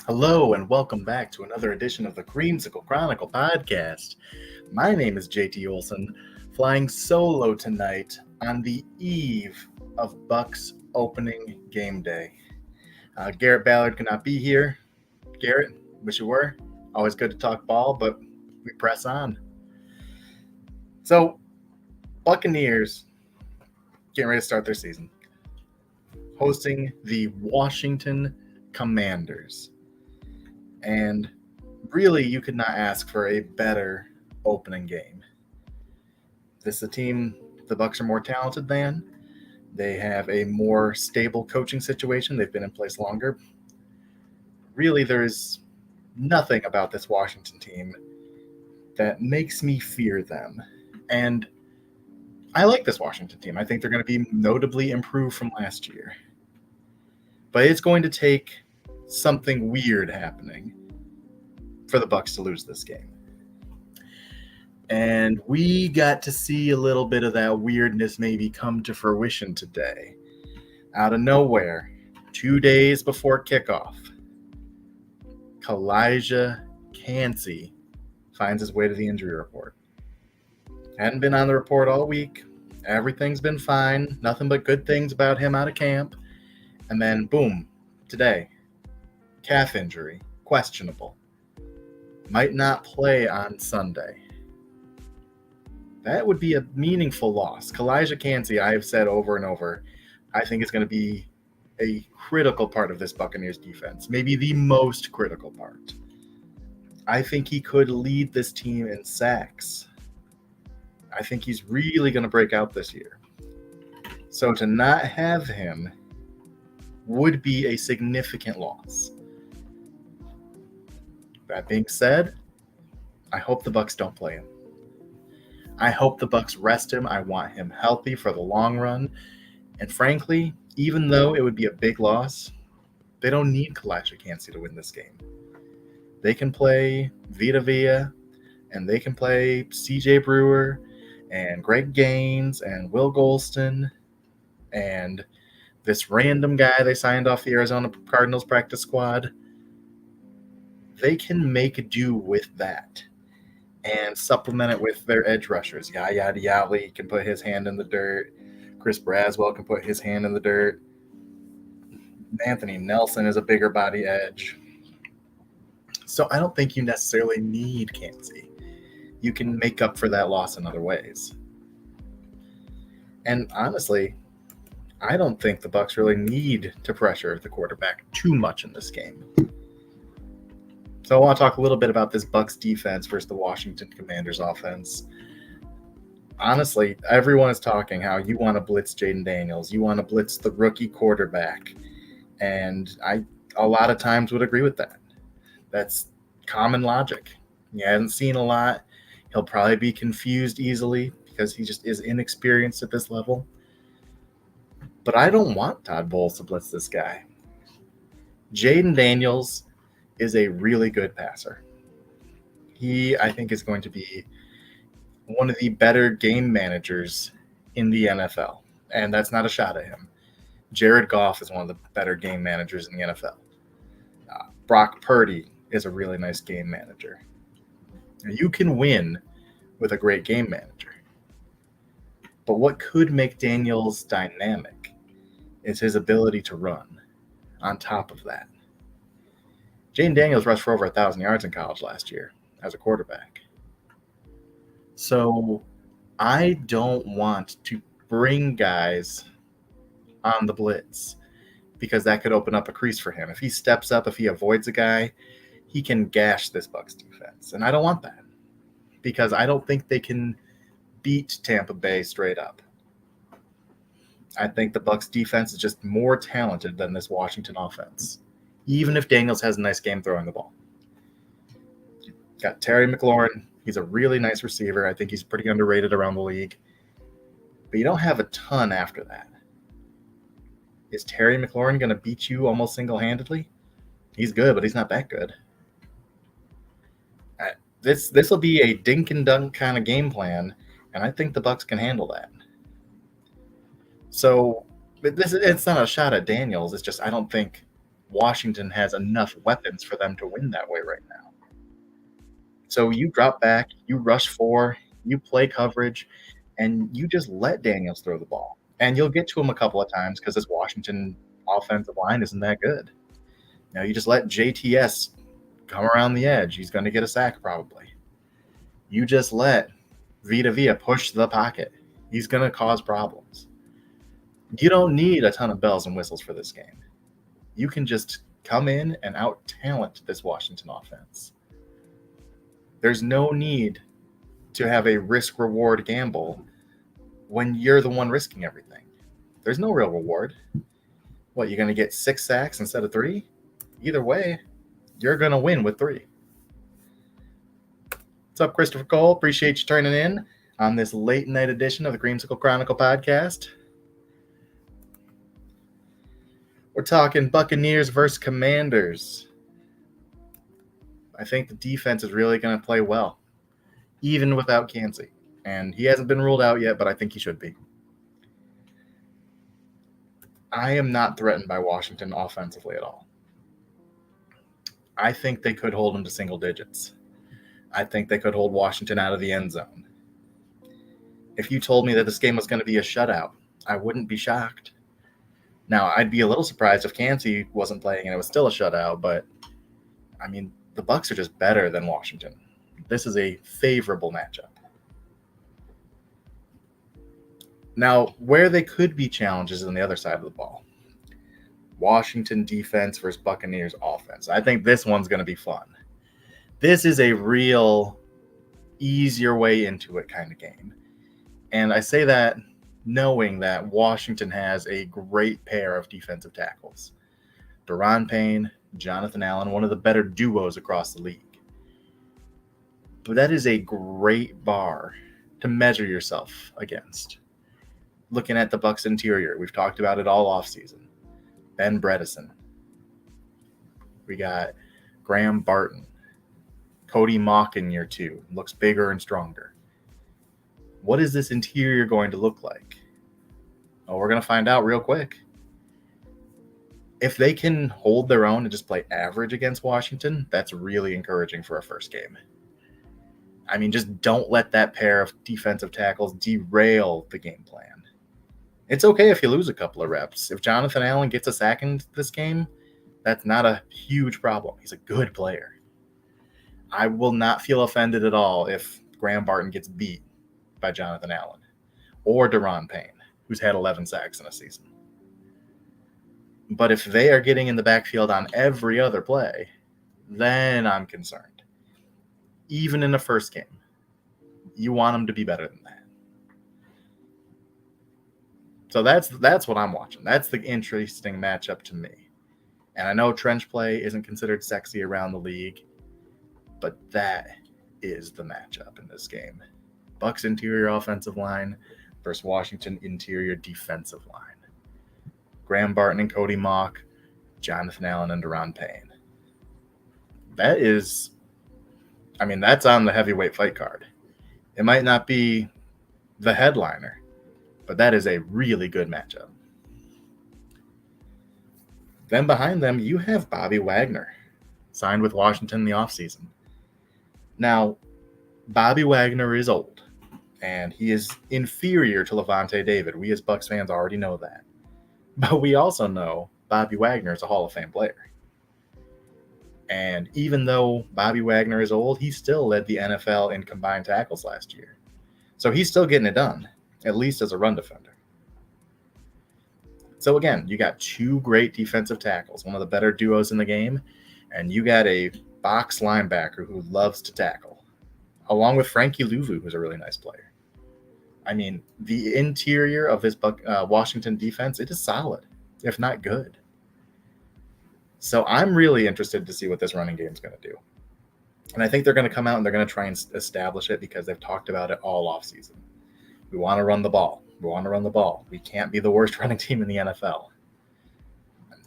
Hello and welcome back to another edition of the Creamsicle Chronicle podcast. My name is JT Olson, flying solo tonight on the eve of Bucks opening game day. Garrett Ballard could not be here. Garrett, wish you were. Always good to talk ball, but we press on. So, Buccaneers getting ready to start their season, hosting the Washington Commanders. And really, you could not ask for a better opening game. This is a team the Bucks are more talented than. They have a more stable coaching situation. They've been in place longer. Really, there's nothing about this Washington team that makes me fear them. And I like this Washington team. I think they're going to be notably improved from last year. But it's going to take something weird happening for the Bucks to lose this game. And we got to see a little bit of that weirdness maybe come to fruition today. Out of nowhere, 2 days before kickoff, Kalijah Cansey finds his way to the injury report. Hadn't been on the report all week. Everything's been fine. Nothing but good things about him out of camp. And then, boom, today, calf injury, questionable. Might not play on Sunday. That would be a meaningful loss. Kalijah Cansey, I have said over and over, I think is going to be a critical part of this Buccaneers defense. Maybe the most critical part. I think he could lead this team in sacks. I think he's really going to break out this year. So to not have him would be a significant loss. That being said, I hope the Bucks don't play him. I hope the Bucks rest him. I want him healthy for the long run. And frankly, even though it would be a big loss, they don't need Kalijah Cansey to win this game. They can play Vita Vea, and they can play CJ Brewer, and Greg Gaines, and Will Golston, and this random guy they signed off the Arizona Cardinals practice squad. They can make do with that and supplement it with their edge rushers. Yaya Diaby can put his hand in the dirt. Chris Braswell can put his hand in the dirt. Anthony Nelson is a bigger body edge. So I don't think you necessarily need Cansey. You can make up for that loss in other ways. And honestly, I don't think the Bucks really need to pressure the quarterback too much in this game. So I want to talk a little bit about this Bucks defense versus the Washington Commanders offense. Honestly, everyone is talking how you want to blitz Jaden Daniels. You want to blitz the rookie quarterback. And I a lot of times would agree with that. That's common logic. He hasn't seen a lot. He'll probably be confused easily because he just is inexperienced at this level. But I don't want Todd Bowles to blitz this guy. Jaden Daniels is a really good passer. He, I think, is going to be one of the better game managers in the NFL. And that's not a shot at him. Jared Goff is one of the better game managers in the NFL. Brock Purdy is a really nice game manager. You can win with a great game manager. But what could make Daniels dynamic is his ability to run on top of that. Jaden Daniels rushed for over 1,000 yards in college last year as a quarterback. So I don't want to bring guys on the blitz because that could open up a crease for him. If he steps up, if he avoids a guy, he can gash this Bucs defense. And I don't want that because I don't think they can beat Tampa Bay straight up. I think the Bucs defense is just more talented than this Washington offense, even if Daniels has a nice game throwing the ball. Got Terry McLaurin. He's a really nice receiver. I think he's pretty underrated around the league. But you don't have a ton after that. Is Terry McLaurin going to beat you almost single-handedly? He's good, but he's not that good. This will be a dink and dunk kind of game plan, and I think the Bucs can handle that. So it's not a shot at Daniels. It's just I don't think Washington has enough weapons for them to win that way right now. So you drop back, you rush 4, you play coverage, and you just let Daniels throw the ball. And you'll get to him a couple of times because this Washington offensive line isn't that good. Now you just let JTS come around the edge. He's going to get a sack probably. You just let Vita Vea push the pocket. He's going to cause problems. You don't need a ton of bells and whistles for this game. You can just come in and out-talent this Washington offense. There's no need to have a risk-reward gamble when you're the one risking everything. There's no real reward. What, you're going to get 6 sacks instead of 3? Either way, you're going to win with 3. What's up, Christopher Cole? Appreciate you turning in on this late night edition of the Creamsicle Chronicle podcast. We're talking Buccaneers versus Commanders. I think the defense is really going to play well, even without Kancey. And he hasn't been ruled out yet, but I think he should be. I am not threatened by Washington offensively at all. I think they could hold him to single digits. I think they could hold Washington out of the end zone. If you told me that this game was going to be a shutout, I wouldn't be shocked. Now, I'd be a little surprised if Kancey wasn't playing and it was still a shutout, but, I mean, the Bucs are just better than Washington. This is a favorable matchup. Now, where they could be challenges on the other side of the ball. Washington defense versus Buccaneers offense. I think this one's going to be fun. This is a real easier way into it kind of game. And I say that knowing that Washington has a great pair of defensive tackles. Daron Payne, Jonathan Allen, one of the better duos across the league. But that is a great bar to measure yourself against. Looking at the Bucs interior, we've talked about it all offseason. Ben Bredesen. We got Graham Barton. Cody Mock in year 2. Looks bigger and stronger. What is this interior going to look like? Oh, we're going to find out real quick. If they can hold their own and just play average against Washington, that's really encouraging for a first game. I mean, just don't let that pair of defensive tackles derail the game plan. It's okay if you lose a couple of reps. If Jonathan Allen gets a sack in this game, that's not a huge problem. He's a good player. I will not feel offended at all if Graham Barton gets beat by Jonathan Allen or Daron Payne, who's had 11 sacks in a season. But if they are getting in the backfield on every other play, then I'm concerned. Even in the first game, you want them to be better than that. So that's what I'm watching. That's the interesting matchup to me. And I know trench play isn't considered sexy around the league, but that is the matchup in this game. Bucs interior offensive line versus Washington interior defensive line. Graham Barton and Cody Mock, Jonathan Allen and Daron Payne. That's on the heavyweight fight card. It might not be the headliner, but that is a really good matchup. Then behind them, you have Bobby Wagner, signed with Washington in the offseason. Now, Bobby Wagner is old, and he is inferior to Levante David. We as Bucs fans already know that. But we also know Bobby Wagner is a Hall of Fame player. And even though Bobby Wagner is old, he still led the NFL in combined tackles last year. So he's still getting it done, at least as a run defender. So again, you got 2 great defensive tackles, one of the better duos in the game, and you got a box linebacker who loves to tackle, along with Frankie Louvu, who's a really nice player. I mean, the interior of this Washington defense, it is solid, if not good. So I'm really interested to see what this running game is going to do. And I think they're going to come out and they're going to try and establish it because they've talked about it all offseason. We want to run the ball. We want to run the ball. We can't be the worst running team in the NFL.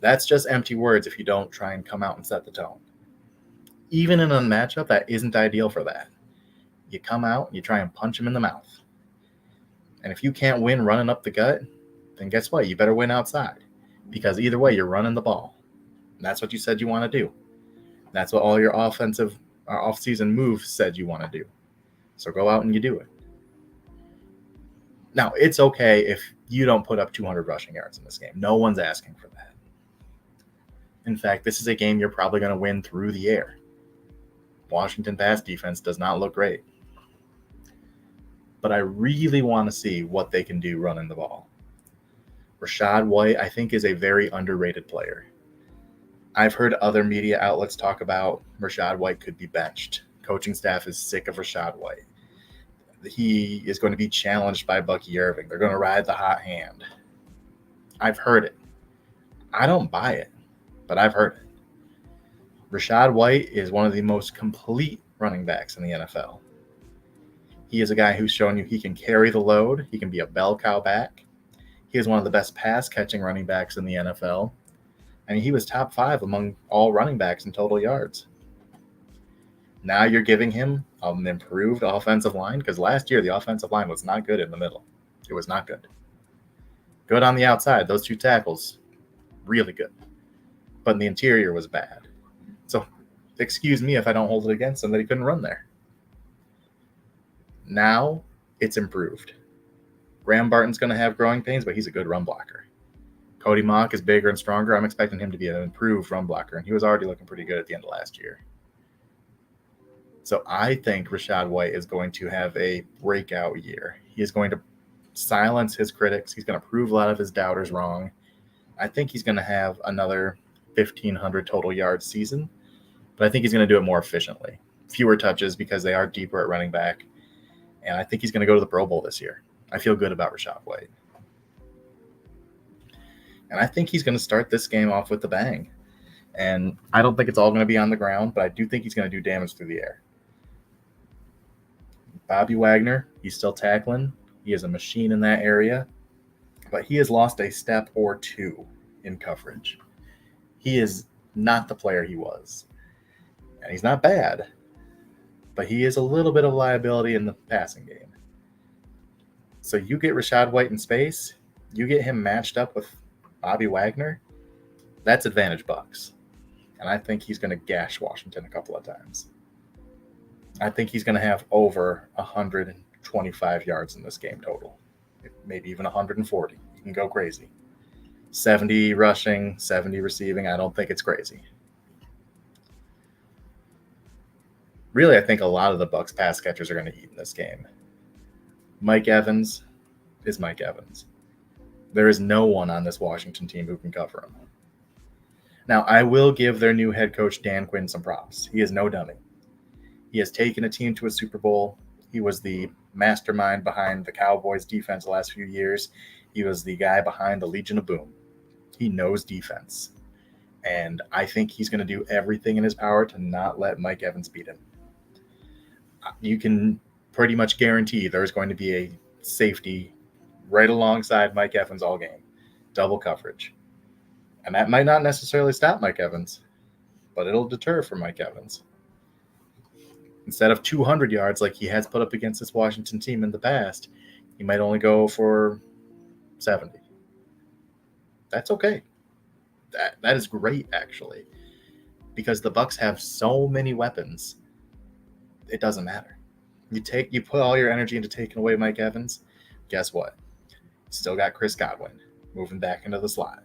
That's just empty words if you don't try and come out and set the tone. Even in a matchup that isn't ideal for that, you come out and you try and punch them in the mouth. And if you can't win running up the gut, then guess what? You better win outside because either way, you're running the ball. And that's what you said you want to do. That's what all your off-season moves said you want to do. So go out and you do it. Now, it's okay if you don't put up 200 rushing yards in this game. No one's asking for that. In fact, this is a game you're probably going to win through the air. Washington pass defense does not look great. But I really want to see what they can do running the ball. Rachaad White, I think, is a very underrated player. I've heard other media outlets talk about Rachaad White could be benched. Coaching staff is sick of Rachaad White. He is going to be challenged by Bucky Irving. They're going to ride the hot hand. I've heard it. I don't buy it, but I've heard it. Rachaad White is one of the most complete running backs in the NFL. He is a guy who's shown you he can carry the load. He can be a bell cow back. He is one of the best pass-catching running backs in the NFL. I mean, he was top 5 among all running backs in total yards. Now you're giving him an improved offensive line, because last year the offensive line was not good in the middle. It was not good. Good on the outside. Those 2 tackles, really good. But in the interior was bad. So excuse me if I don't hold it against him that he couldn't run there. Now it's improved. Graham Barton's going to have growing pains, but he's a good run blocker. Cody Mock is bigger and stronger. I'm expecting him to be an improved run blocker, and he was already looking pretty good at the end of last year. So I think Rachaad White is going to have a breakout year. He is going to silence his critics. He's going to prove a lot of his doubters wrong. I think he's going to have another 1,500 total yards season, but I think he's going to do it more efficiently. Fewer touches because they are deeper at running back. And I think he's going to go to the Pro Bowl this year. I feel good about Rachaad White. And I think he's going to start this game off with a bang. And I don't think it's all going to be on the ground, but I do think he's going to do damage through the air. Bobby Wagner, he's still tackling. He is a machine in that area. But he has lost a step or 2 in coverage. He is not the player he was. And he's not bad, but he is a little bit of liability in the passing game. So you get Rachaad White in space, you get him matched up with Bobby Wagner, that's advantage Bucks. And I think he's going to gash Washington a couple of times. I think he's going to have over 125 yards in this game total, maybe even 140. You can go crazy. 70 rushing, 70 receiving. I don't think it's crazy. Really, I think a lot of the Bucks pass catchers are going to eat in this game. Mike Evans is Mike Evans. There is no one on this Washington team who can cover him. Now, I will give their new head coach, Dan Quinn, some props. He is no dummy. He has taken a team to a Super Bowl. He was the mastermind behind the Cowboys defense the last few years. He was the guy behind the Legion of Boom. He knows defense. And I think he's going to do everything in his power to not let Mike Evans beat him. You can pretty much guarantee there's going to be a safety right alongside Mike Evans all game. Double coverage. And that might not necessarily stop Mike Evans, but it'll deter for Mike Evans. Instead of 200 yards like he has put up against this Washington team in the past, he might only go for 70. That's okay. That is great, actually, because the Bucks have so many weapons. It doesn't matter. You put all your energy into taking away Mike Evans. Guess what? Still got Chris Godwin moving back into the slot.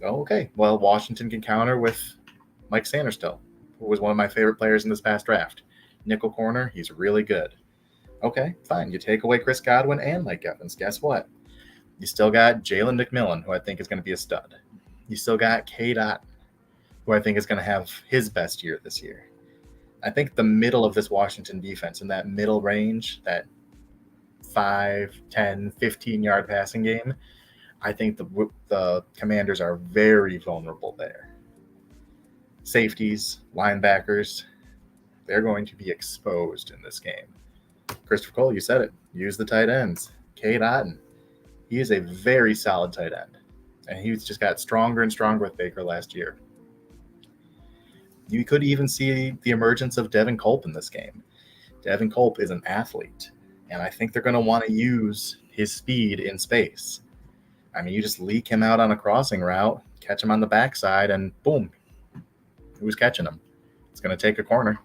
Oh, okay. Well, Washington can counter with Mike Sanderstill, who was one of my favorite players in this past draft. Nickel corner, he's really good. Okay, fine. You take away Chris Godwin and Mike Evans. Guess what? You still got Jalen McMillan, who I think is going to be a stud. You still got Cade Otton, who I think is going to have his best year this year. I think the middle of this Washington defense, in that middle range, that 5, 10, 15-yard passing game, I think the Commanders are very vulnerable there. Safeties, linebackers, they're going to be exposed in this game. Christopher Cole, you said it. Use the tight ends. Cade Otton, he is a very solid tight end. And he's just got stronger and stronger with Baker last year. You could even see the emergence of Devin Culp in this game. Devin Culp is an athlete, and I think they're going to want to use his speed in space. I mean, you just leak him out on a crossing route. catch him on the backside, and boom, who's catching him? It's going to take a corner,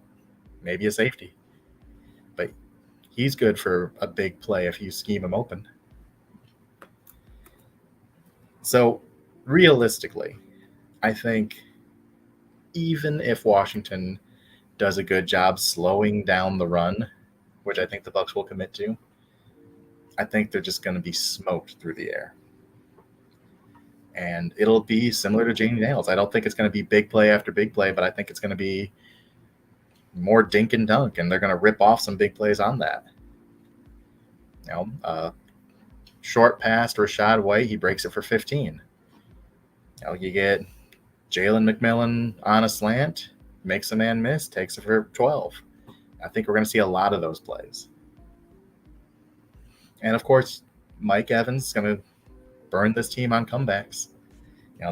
maybe a safety. But he's good for a big play if you scheme him open. So realistically, I think even if Washington does a good job slowing down the run, which I think the Bucs will commit to, I think they're just going to be smoked through the air. And it'll be similar to Janie Nails. I don't think it's going to be big play after big play, but I think it's going to be more dink and dunk, and they're going to rip off some big plays on that. Short pass to Rashad White, he breaks it for 15. You get Jalen McMillan on a slant, makes a man miss, takes it for 12. I think we're going to see a lot of those plays. And, of course, Mike Evans is going to burn this team on comebacks.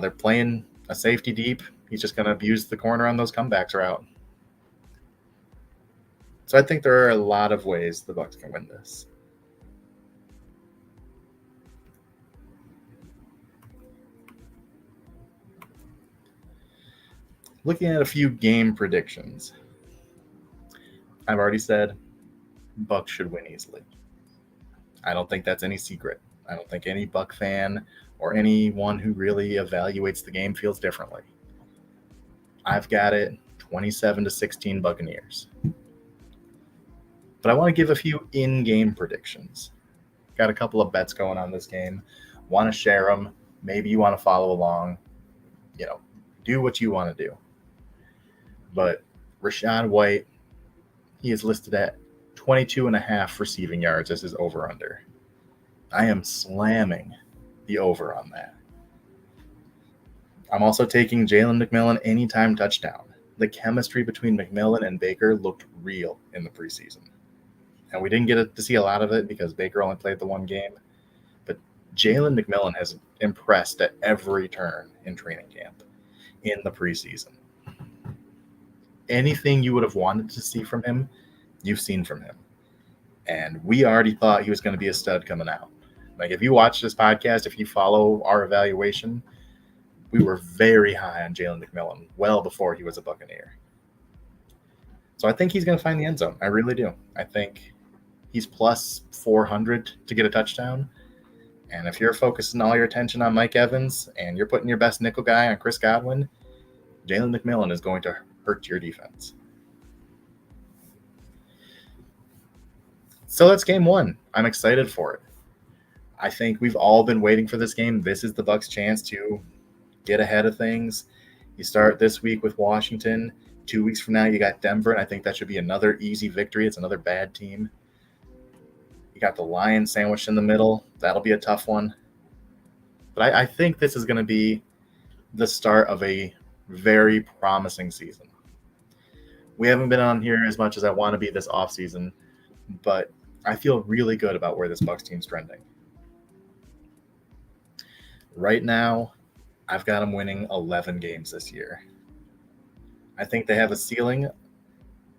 They're playing a safety deep. He's just going to abuse the corner on those comebacks route. So I think there are a lot of ways the Bucs can win this. Looking at a few game predictions. I've already said Bucs should win easily. I don't think that's any secret. I don't think any Buck fan or anyone who really evaluates the game feels differently. I've got it 27-16 Buccaneers. But I want to give a few in-game predictions. Got a couple of bets going on this game. Want to share them. Maybe you want to follow along. Do what you want to do. But Rashad White, he is listed at 22.5 receiving yards as his over-under. I am slamming the over on that. I'm also taking Jalen McMillan anytime touchdown. The chemistry between McMillan and Baker looked real in the preseason. And we didn't get to see a lot of it because Baker only played the one game. But Jalen McMillan has impressed at every turn in training camp in the preseason. Anything you would have wanted to see from him, you've seen from him. And we already thought he was going to be a stud coming out. Like, if you watch this podcast, if you follow our evaluation, we were very high on Jalen McMillan well before he was a Buccaneer. So I think he's going to find the end zone. I really do. I think he's plus 400 to get a touchdown. And if you're focusing all your attention on Mike Evans and you're putting your best nickel guy on Chris Godwin, Jalen McMillan is going to hurt your defense. So that's game one. I'm excited for it. I think we've all been waiting for this game. This is the Bucs' chance to get ahead of things. You start this week with Washington. 2 weeks from now, you got Denver, and I think that should be another easy victory. It's another bad team. You got the Lions sandwiched in the middle. That'll be a tough one. But I think this is going to be the start of a very promising season. We haven't been on here as much as I want to be this offseason, but I feel really good about where this Bucs team's trending. Right now, I've got them winning 11 games this year. I think they have a ceiling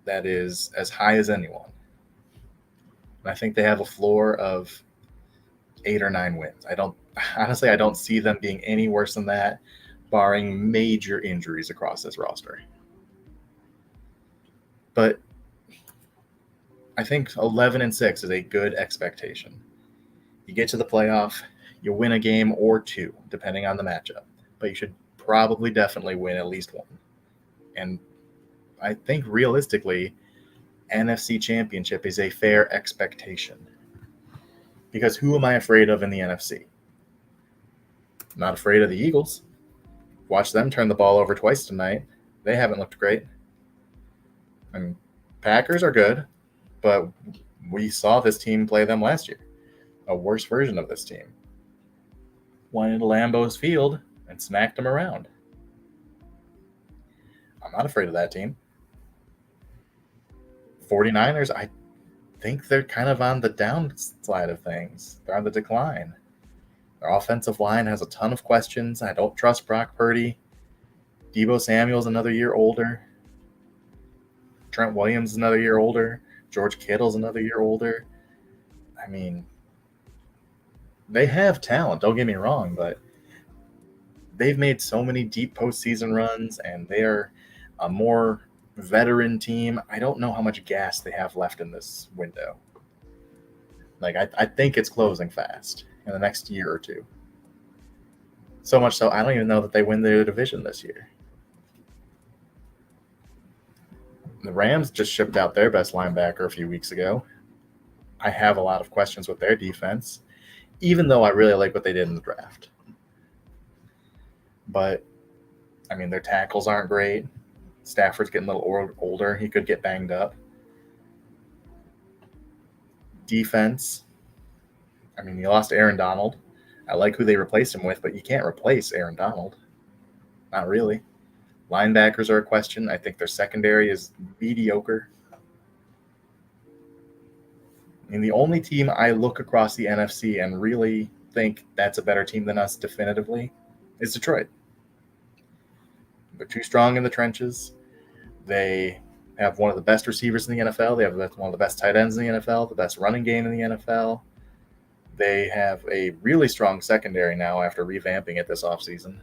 that is as high as anyone. And I think they have a floor of 8 or 9 wins. I don't see them being any worse than that, barring major injuries across this roster. But I think 11-6 is a good expectation. You get to the playoff, you win a game or 2, depending on the matchup. But you should probably definitely win at least 1. And I think realistically, NFC Championship is a fair expectation. Because who am I afraid of in the NFC? I'm not afraid of the Eagles. Watch them turn the ball over twice tonight. They haven't looked great. I mean, Packers are good, but we saw this team play them last year. A worse version of this team. Went into Lambeau's Field and smacked them around. I'm not afraid of that team. 49ers, I think they're kind of on the downside of things. They're on the decline. Their offensive line has a ton of questions. I don't trust Brock Purdy. Deebo Samuel's another year older. Trent Williams is another year older. George Kittle's another year older. I mean, they have talent, don't get me wrong, but they've made so many deep postseason runs, and they are a more veteran team. I don't know how much gas they have left in this window. Like, I think it's closing fast in the next year or two. So much so, I don't even know that they win their division this year. The Rams just shipped out their best linebacker a few weeks ago. I have a lot of questions with their defense, even though I really like what they did in the draft. But, I mean, their tackles aren't great. Stafford's getting a little older. He could get banged up. Defense, I mean, you lost Aaron Donald. I like who they replaced him with, but you can't replace Aaron Donald. Not really. Linebackers are a question. I think their secondary is mediocre. I mean, the only team I look across the NFC and really think that's a better team than us definitively is Detroit. They're too strong in the trenches. They have one of the best receivers in the NFL. They have one of the best tight ends in the NFL, the best running game in the NFL. They have a really strong secondary now after revamping it this offseason.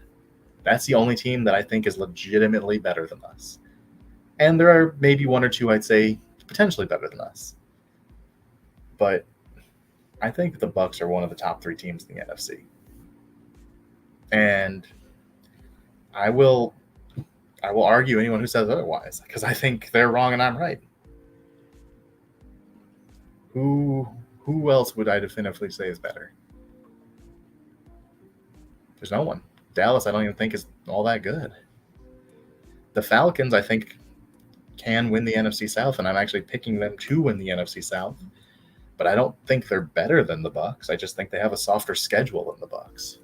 That's the only team that I think is legitimately better than us. And there are maybe one or two I'd say potentially better than us. But I think the Bucs are one of the top 3 teams in the NFC. And I will argue anyone who says otherwise, because I think they're wrong and I'm right. Who else would I definitively say is better? There's no one. Dallas, I don't even think is all that good. The Falcons, I think, can win the NFC South, and I'm actually picking them to win the NFC South. But I don't think they're better than the Bucs. I just think they have a softer schedule than the Bucs.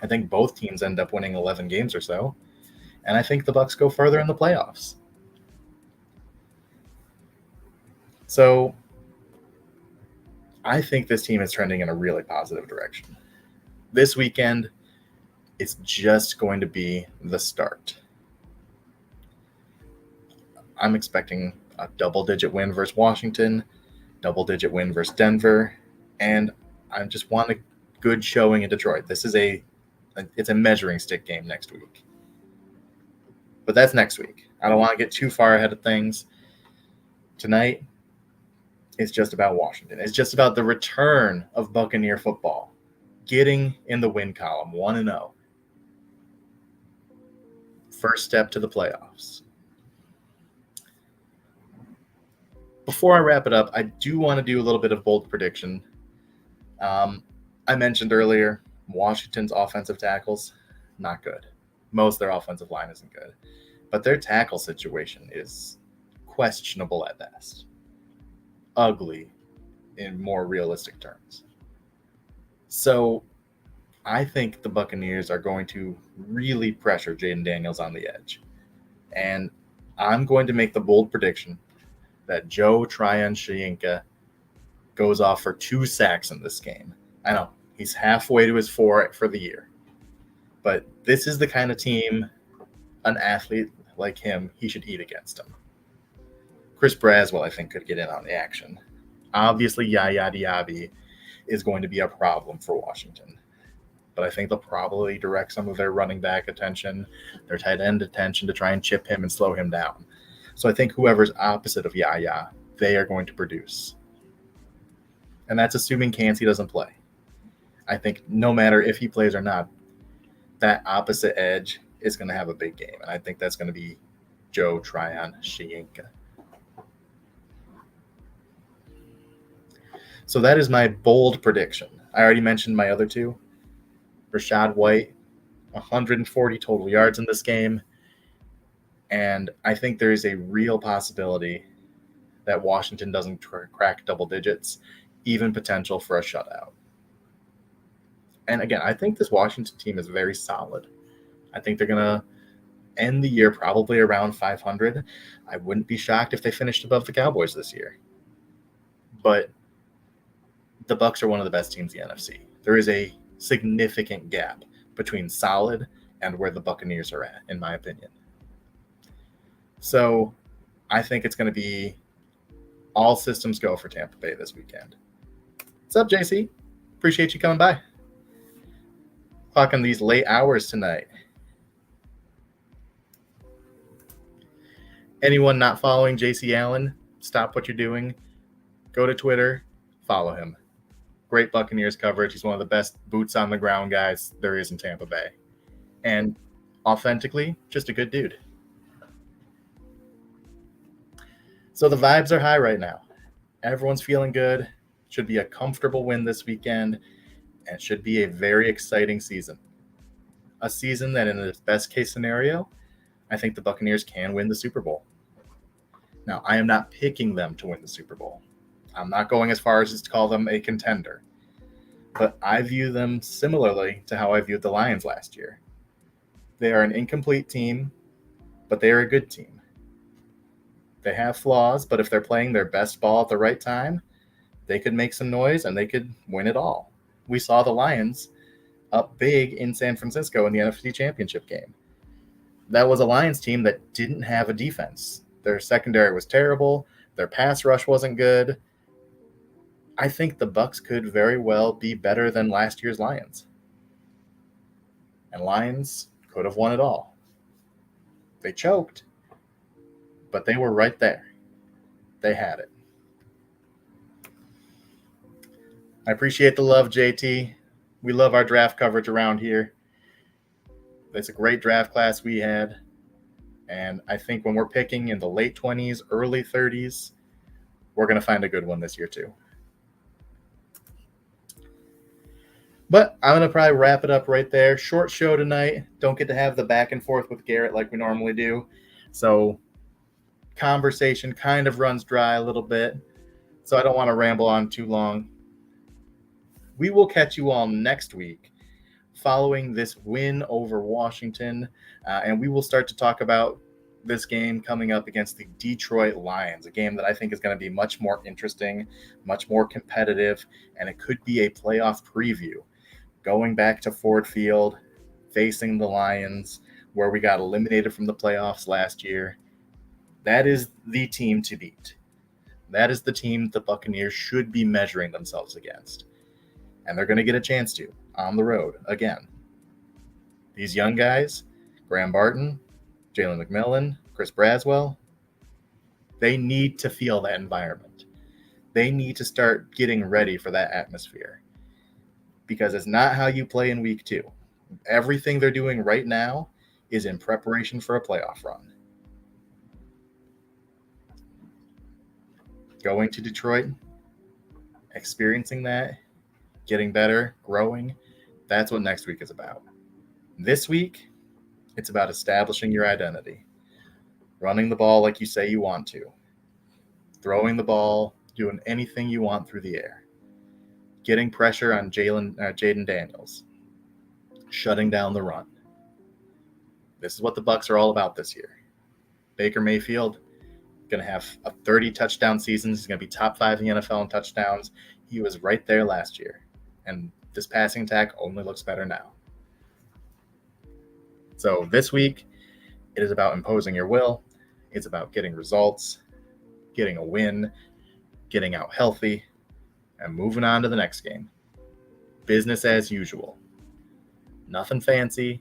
I think both teams end up winning 11 games or so, and I think the Bucs go further in the playoffs. So I think this team is trending in a really positive direction. This weekend, it's just going to be the start. I'm expecting a double-digit win versus Washington, double-digit win versus Denver, and I just want a good showing in Detroit. This is it's a measuring stick game next week. But that's next week. I don't want to get too far ahead of things. Tonight, it's just about Washington. It's just about the return of Buccaneer football, getting in the win column, 1-0. First step to the playoffs. Before I wrap it up, I do want to do a little bit of bold prediction. I mentioned earlier, Washington's offensive tackles, not good. Most of their offensive line isn't good. But their tackle situation is questionable at best. Ugly in more realistic terms. So I think the Buccaneers are going to really pressure Jaden Daniels on the edge. And I'm going to make the bold prediction that Joe Tryon-Shoyinka goes off for 2 sacks in this game. I know, he's halfway to his 4 for the year. But this is the kind of team, an athlete like him, he should eat against him. Chris Braswell, I think, could get in on the action. Obviously, Yaya Diaby is going to be a problem for Washington. But I think they'll probably direct some of their running back attention, their tight end attention to try and chip him and slow him down. So I think whoever's opposite of Yaya, they are going to produce. And that's assuming Kancey doesn't play. I think no matter if he plays or not, that opposite edge is going to have a big game. And I think that's going to be Joe Tryon-Shoyinka. So that is my bold prediction. I already mentioned my other 2. Rachaad White, 140 total yards in this game. And I think there is a real possibility that Washington doesn't crack double digits, even potential for a shutout. And again, I think this Washington team is very solid. I think they're going to end the year probably around 500. I wouldn't be shocked if they finished above the Cowboys this year. But the Bucs are one of the best teams in the NFC. There is a significant gap between solid and where the Buccaneers are at, in my opinion. So I think it's going to be all systems go for Tampa Bay this weekend. What's up, JC? Appreciate you coming by. o'clock in these late hours tonight. Anyone not following JC Allen, stop what you're doing. Go to Twitter, follow him. Great Buccaneers coverage. He's one of the best boots on the ground guys there is in Tampa Bay. And authentically, just a good dude. So the vibes are high right now. Everyone's feeling good. Should be a comfortable win this weekend. And it should be a very exciting season. A season that in its best case scenario, I think the Buccaneers can win the Super Bowl. Now, I am not picking them to win the Super Bowl. I'm not going as far as to call them a contender. But I view them similarly to how I viewed the Lions last year. They are an incomplete team, but they are a good team. They have flaws, but if they're playing their best ball at the right time, they could make some noise and they could win it all. We saw the Lions up big in San Francisco in the NFC Championship game. That was a Lions team that didn't have a defense. Their secondary was terrible. Their pass rush wasn't good. I think the Bucs could very well be better than last year's Lions. And Lions could have won it all. They choked, but they were right there. They had it. I appreciate the love, JT. We love our draft coverage around here. It's a great draft class we had. And I think when we're picking in the late 20s, early 30s, we're going to find a good one this year too. But I'm going to probably wrap it up right there. Short show tonight. Don't get to have the back and forth with Garrett like we normally do. So conversation kind of runs dry a little bit. So I don't want to ramble on too long. We will catch you all next week following this win over Washington. And we will start to talk about this game coming up against the Detroit Lions, a game that I think is going to be much more interesting, much more competitive, and it could be a playoff preview. Going back to Ford Field, facing the Lions, where we got eliminated from the playoffs last year. That is the team to beat. That is the team the Buccaneers should be measuring themselves against. And they're going to get a chance to on the road again. These young guys, Graham Barton, Jalen McMillan, Chris Braswell, they need to feel that environment. They need to start getting ready for that atmosphere. Because it's not how you play in week 2. Everything they're doing right now is in preparation for a playoff run. Going to Detroit, experiencing that, getting better, growing, that's what next week is about. This week, it's about establishing your identity. Running the ball like you say you want to. Throwing the ball, doing anything you want through the air. Getting pressure on Jaden Daniels. Shutting down the run. This is what the Bucs are all about this year. Baker Mayfield going to have a 30 touchdown season. He's going to be top 5 in the NFL in touchdowns. He was right there last year. And this passing attack only looks better now. So this week, it is about imposing your will. It's about getting results, getting a win, getting out healthy, and moving on to the next game. Business as usual. Nothing fancy,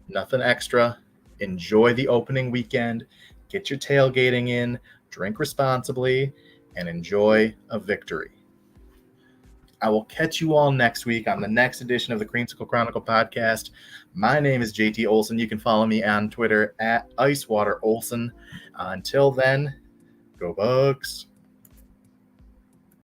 nothing extra. Enjoy the opening weekend. Get your tailgating in, drink responsibly, and enjoy a victory. I will catch you all next week on the next edition of the Creamsicle Chronicle podcast. My name is JT Olson. You can follow me on Twitter at IcewaterOlson. Until then, go Bucs.